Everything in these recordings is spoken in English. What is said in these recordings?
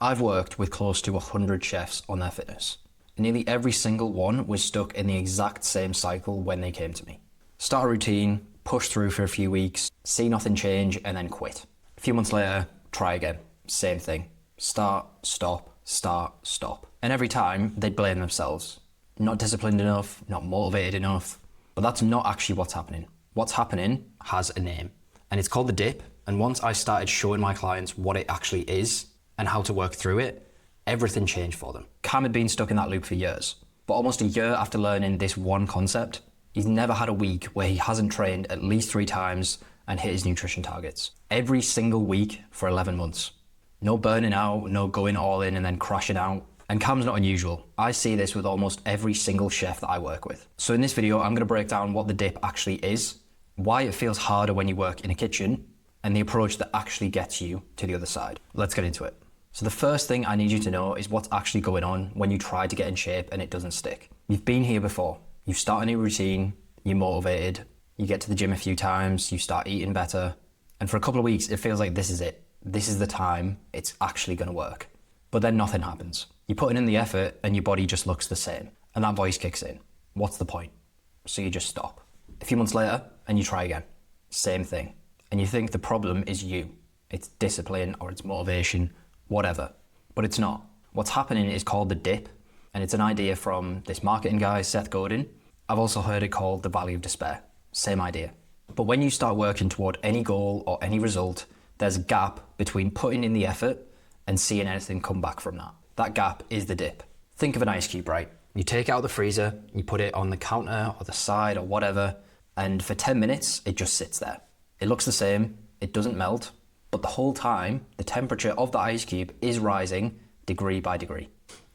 I've worked with close to 100 chefs on their fitness. Nearly every single one was stuck in the exact same cycle when they came to me. Start a routine, push through for a few weeks, see nothing change, and then quit. A few months later, try again. Same thing. Start, stop. And every time, they'd blame themselves. Not disciplined enough, not motivated enough. But that's not actually what's happening. What's happening has a name, and it's called the dip. And once I started showing my clients what it actually is and how to work through it, everything changed for them. Cam had been stuck in that loop for years, but almost a year after learning this one concept, he's never had a week where he hasn't trained at least 3 times and hit his nutrition targets. Every single week for 11 months. No burning out, no going all in and then crashing out. And Cam's not unusual. I see this with almost every single chef that I work with. So in this video, I'm going to break down what the dip actually is, why it feels harder when you work in a kitchen, and the approach that actually gets you to the other side. Let's get into it. So the first thing I need you to know is what's actually going on when you try to get in shape and it doesn't stick. You've been here before. You start a new routine, you're motivated, you get to the gym a few times, you start eating better, and for a couple of weeks, it feels like this is it. This is the time it's actually going to work. But then nothing happens. You're putting in the effort and your body just looks the same. And that voice kicks in. What's the point? So you just stop. A few months later and you try again. Same thing. And you think the problem is you. It's discipline or it's motivation, whatever. But it's not. What's happening is called the dip. And it's an idea from this marketing guy, Seth Godin. I've also heard it called the valley of despair. Same idea. But when you start working toward any goal or any result, there's a gap between putting in the effort and seeing anything come back from that. That gap is the dip. Think of an ice cube, right? You take it out of the freezer, you put it on the counter or the side or whatever, and for 10 minutes, it just sits there. It looks the same, it doesn't melt, but the whole time, the temperature of the ice cube is rising degree by degree.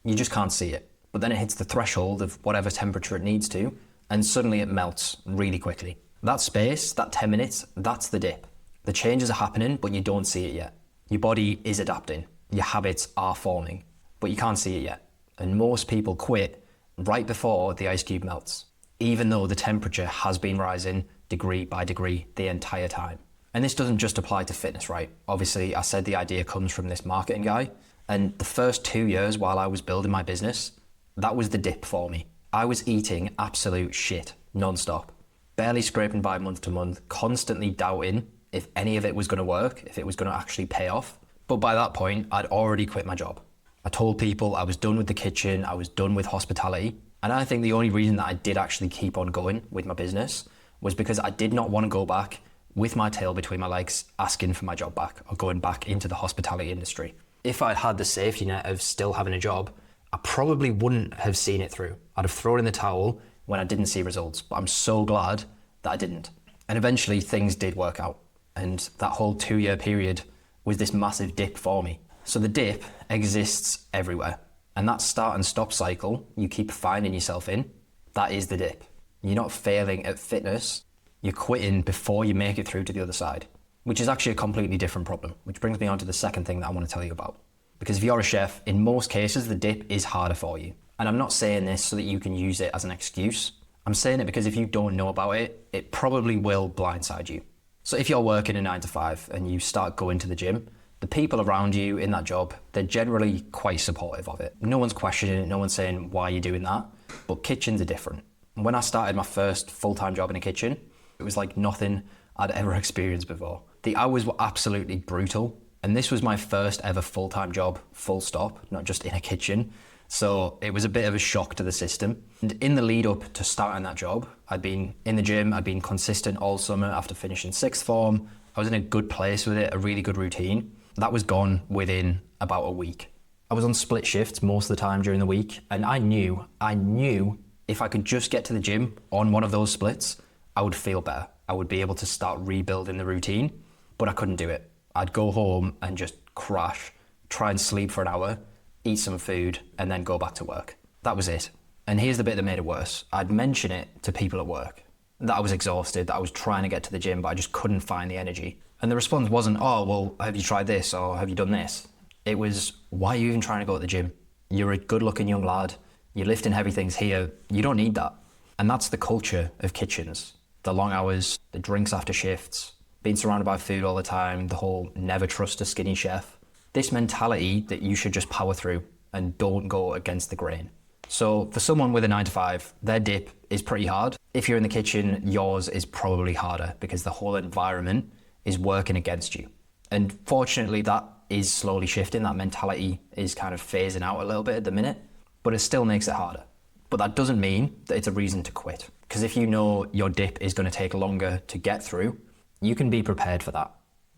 You just can't see it, but then it hits the threshold of whatever temperature it needs to, and suddenly it melts really quickly. That space, that 10 minutes, that's the dip. The changes are happening, but you don't see it yet. Your body is adapting. Your habits are forming, but you can't see it yet. And most people quit right before the ice cube melts, even though the temperature has been rising degree by degree the entire time. And this doesn't just apply to fitness, right? Obviously, I said the idea comes from this marketing guy. And the first 2 years while I was building my business, that was the dip for me. I was eating absolute shit non-stop, barely scraping by month to month, constantly doubting if any of it was going to work, if it was going to actually pay off. But by that point, I'd already quit my job. I told people I was done with the kitchen, I was done with hospitality. And I think the only reason that I did actually keep on going with my business was because I did not want to go back with my tail between my legs, asking for my job back or going back into the hospitality industry. If I'd had the safety net of still having a job, I probably wouldn't have seen it through. I'd have thrown in the towel when I didn't see results, but I'm so glad that I didn't. And eventually things did work out. And that whole 2-year period was this massive dip for me. So the dip exists everywhere. And that start and stop cycle you keep finding yourself in, that is the dip. You're not failing at fitness, you're quitting before you make it through to the other side, which is actually a completely different problem, which brings me on to the second thing that I want to tell you about. Because if you're a chef, in most cases, the dip is harder for you. And I'm not saying this so that you can use it as an excuse. I'm saying it because if you don't know about it, it probably will blindside you. So if you're working a 9 to 5 and you start going to the gym, the people around you in that job, they're generally quite supportive of it. No one's questioning it, no one's saying why you're doing that, but kitchens are different. When I started my first full-time job in a kitchen, it was like nothing I'd ever experienced before. The hours were absolutely brutal, and this was my first ever full-time job, full stop, not just in a kitchen. So it was a bit of a shock to the system. And in the lead up to starting that job, I'd been in the gym, I'd been consistent all summer after finishing sixth form. I was in a good place with it, a really good routine. That was gone within about a week. I was on split shifts most of the time during the week, and I knew if I could just get to the gym on one of those splits, I would feel better. I would be able to start rebuilding the routine, but I couldn't do it. I'd go home and just crash, try and sleep for an hour, eat some food, and then go back to work. That was it. And here's the bit that made it worse. I'd mention it to people at work, that I was exhausted, that I was trying to get to the gym, but I just couldn't find the energy. And the response wasn't, oh, well, have you tried this or have you done this? It was, why are you even trying to go to the gym? You're a good looking young lad. You're lifting heavy things here. You don't need that. And that's the culture of kitchens. The long hours, the drinks after shifts, being surrounded by food all the time, the whole never trust a skinny chef. This mentality that you should just power through and don't go against the grain. So for someone with a 9 to 5, their dip is pretty hard. If you're in the kitchen, yours is probably harder because the whole environment is working against you. And fortunately, that is slowly shifting. That mentality is kind of phasing out a little bit at the minute, but it still makes it harder. But that doesn't mean that it's a reason to quit. Because if you know your dip is going to take longer to get through, you can be prepared for that.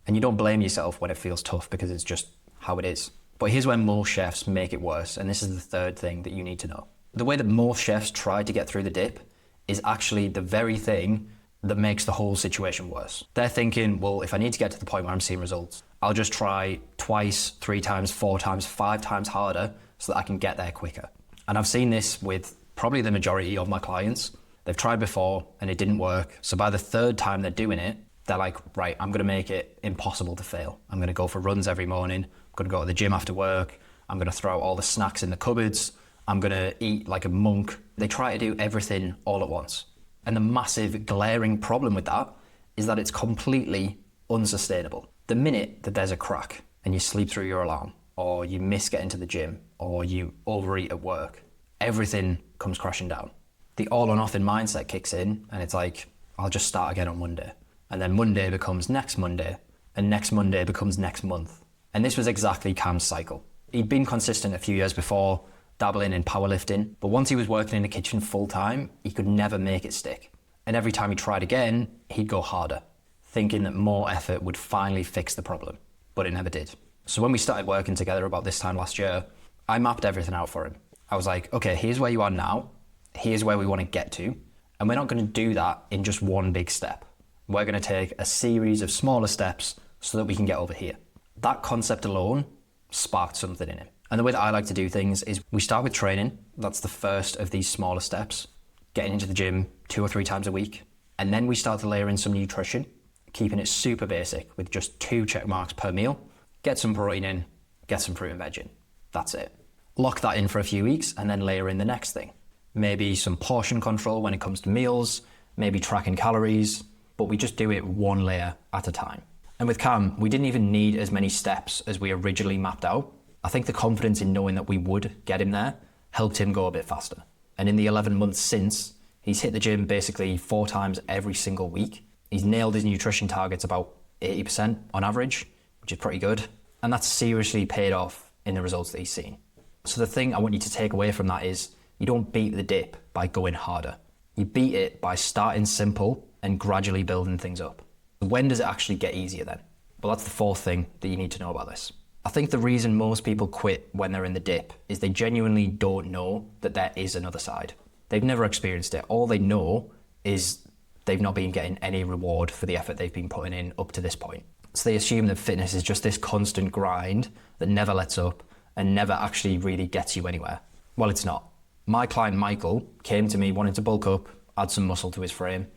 And you don't blame yourself when it feels tough because it's just how it is. But here's where most chefs make it worse, and this is the third thing that you need to know. The way that most chefs try to get through the dip is actually the very thing that makes the whole situation worse. They're thinking, well, if I need to get to the point where I'm seeing results, I'll just try twice, 3 times, 4 times, 5 times harder so that I can get there quicker. And I've seen this with probably the majority of my clients. They've tried before and it didn't work. So by the third time they're doing it, they're like, right, I'm going to make it impossible to fail. I'm going to go for runs every morning. I'm going to go to the gym after work. I'm going to throw out all the snacks in the cupboards. I'm going to eat like a monk. They try to do everything all at once. And the massive glaring problem with that is that it's completely unsustainable. The minute that there's a crack and you sleep through your alarm, or you miss getting to the gym, or you overeat at work, everything comes crashing down. The all or nothing mindset kicks in and it's like, I'll just start again on Monday. And then Monday becomes next Monday, and next Monday becomes next month. And this was exactly Cam's cycle. He'd been consistent a few years before, dabbling in powerlifting, but once he was working in the kitchen full time, he could never make it stick. And every time he tried again, he'd go harder, thinking that more effort would finally fix the problem, but it never did. So when we started working together about this time last year, I mapped everything out for him. I was like, okay, here's where you are now, here's where we want to get to, and we're not going to do that in just one big step. We're going to take a series of smaller steps so that we can get over here. That concept alone sparked something in him. And the way that I like to do things is we start with training. That's the first of these smaller steps, getting into the gym 2 or 3 times a week. And then we start to layer in some nutrition, keeping it super basic with just 2 check marks per meal. Get some protein in, get some fruit and veg in. That's it. Lock that in for a few weeks and then layer in the next thing. Maybe some portion control when it comes to meals, maybe tracking calories, but we just do it one layer at a time. And with Cam, we didn't even need as many steps as we originally mapped out. I think the confidence in knowing that we would get him there helped him go a bit faster. And in the 11 months since, he's hit the gym basically 4 times every single week. He's nailed his nutrition targets about 80% on average, which is pretty good. And that's seriously paid off in the results that he's seen. So the thing I want you to take away from that is you don't beat the dip by going harder. You beat it by starting simple and gradually building things up. When does it actually get easier then? Well, that's the 4th thing that you need to know about this. I think the reason most people quit when they're in the dip is they genuinely don't know that there is another side. They've never experienced it. All they know is they've not been getting any reward for the effort they've been putting in up to this point. So they assume that fitness is just this constant grind that never lets up and never actually really gets you anywhere. Well, it's not. My client Michael came to me wanting to bulk up, add some muscle to his frame.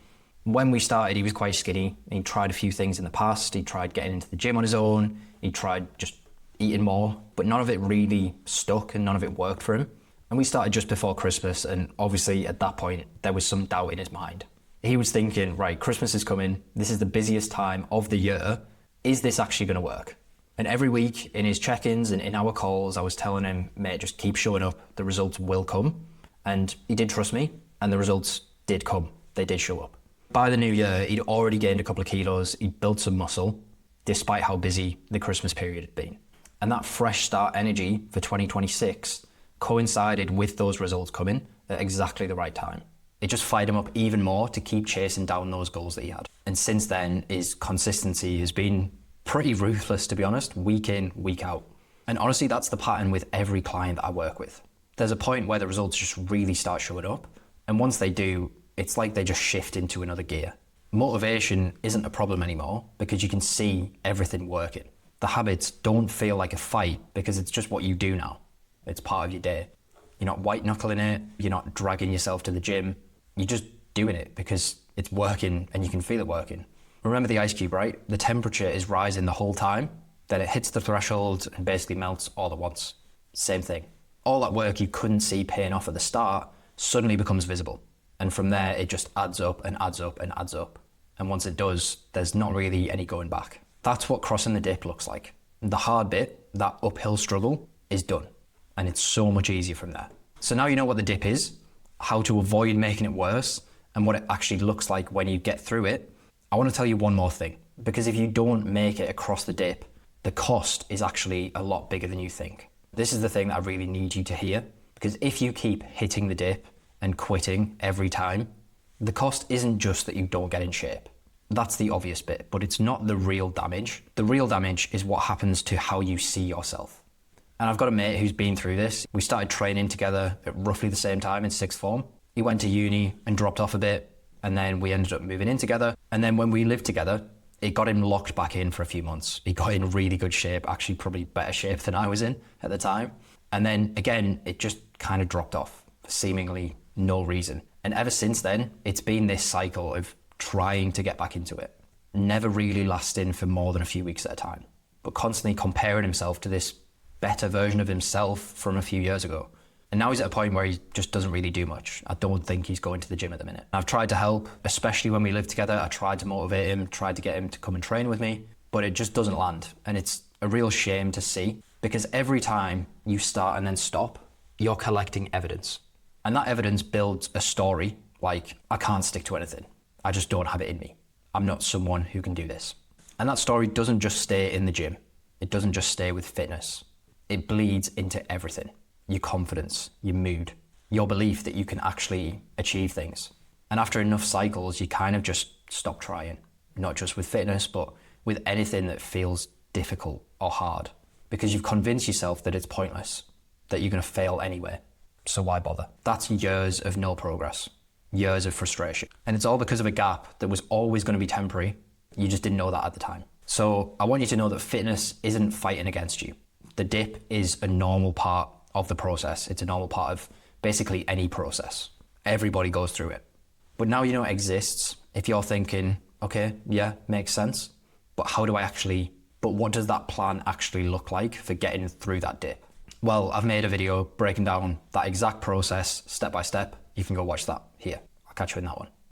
When we started, he was quite skinny. He tried a few things in the past. He tried getting into the gym on his own. He tried just eating more, but none of it really stuck and none of it worked for him. And we started just before Christmas, and obviously at that point, there was some doubt in his mind. He was thinking, right, Christmas is coming. This is the busiest time of the year. Is this actually going to work? And every week in his check-ins and in our calls, I was telling him, mate, just keep showing up. The results will come. And he did trust me, and the results did come. They did show up. By the new year, he'd already gained a couple of kilos. He'd built some muscle, despite how busy the Christmas period had been. And that fresh start energy for 2026 coincided with those results coming at exactly the right time. It just fired him up even more to keep chasing down those goals that he had. And since then, his consistency has been pretty ruthless, to be honest, week in, week out. And honestly, that's the pattern with every client that I work with. There's a point where the results just really start showing up. And once they do, it's like they just shift into another gear. Motivation isn't a problem anymore because you can see everything working. The habits don't feel like a fight because it's just what you do now. It's part of your day. You're not white knuckling it. You're not dragging yourself to the gym. You're just doing it because it's working and you can feel it working. Remember the ice cube, right? The temperature is rising the whole time. Then it hits the threshold and basically melts all at once. Same thing. All that work you couldn't see paying off at the start suddenly becomes visible. And from there, it just adds up and adds up and adds up. And once it does, there's not really any going back. That's what crossing the dip looks like. The hard bit, that uphill struggle, is done. And it's so much easier from there. So now you know what the dip is, how to avoid making it worse, and what it actually looks like when you get through it. I want to tell you one more thing, because if you don't make it across the dip, the cost is actually a lot bigger than you think. This is the thing that I really need you to hear, because if you keep hitting the dip and quitting every time, the cost isn't just that you don't get in shape. That's the obvious bit, but it's not the real damage. The real damage is what happens to how you see yourself. And I've got a mate who's been through this. We started training together at roughly the same time in sixth form. He went to uni and dropped off a bit, and then we ended up moving in together. And then when we lived together, it got him locked back in for a few months. He got in really good shape, actually probably better shape than I was in at the time. And then again, it just kind of dropped off for seemingly no reason. And ever since then, it's been this cycle of trying to get back into it, never really lasting for more than a few weeks at a time, but constantly comparing himself to this better version of himself from a few years ago. And now he's at a point where he just doesn't really do much. I don't think he's going to the gym at the minute. I've tried to help, especially when we lived together. I tried to motivate him, tried to get him to come and train with me, but it just doesn't land. And it's a real shame to see, because every time you start and then stop, you're collecting evidence. And that evidence builds a story like, I can't stick to anything. I just don't have it in me. I'm not someone who can do this. And that story doesn't just stay in the gym. It doesn't just stay with fitness. It bleeds into everything. Your confidence, your mood, your belief that you can actually achieve things. And after enough cycles, you kind of just stop trying. Not just with fitness, but with anything that feels difficult or hard. Because you've convinced yourself that it's pointless, that you're going to fail anyway. So why bother? That's years of no progress. Years of frustration. And it's all because of a gap that was always going to be temporary. You just didn't know that at the time. So I want you to know that fitness isn't fighting against you. The dip is a normal part of the process. It's a normal part of basically any process. Everybody goes through it. But now you know it exists. If you're thinking, okay, yeah, makes sense, but what does that plan actually look like for getting through that dip? Well, I've made a video breaking down that exact process step by step. You can go watch that here. I'll catch you in that one.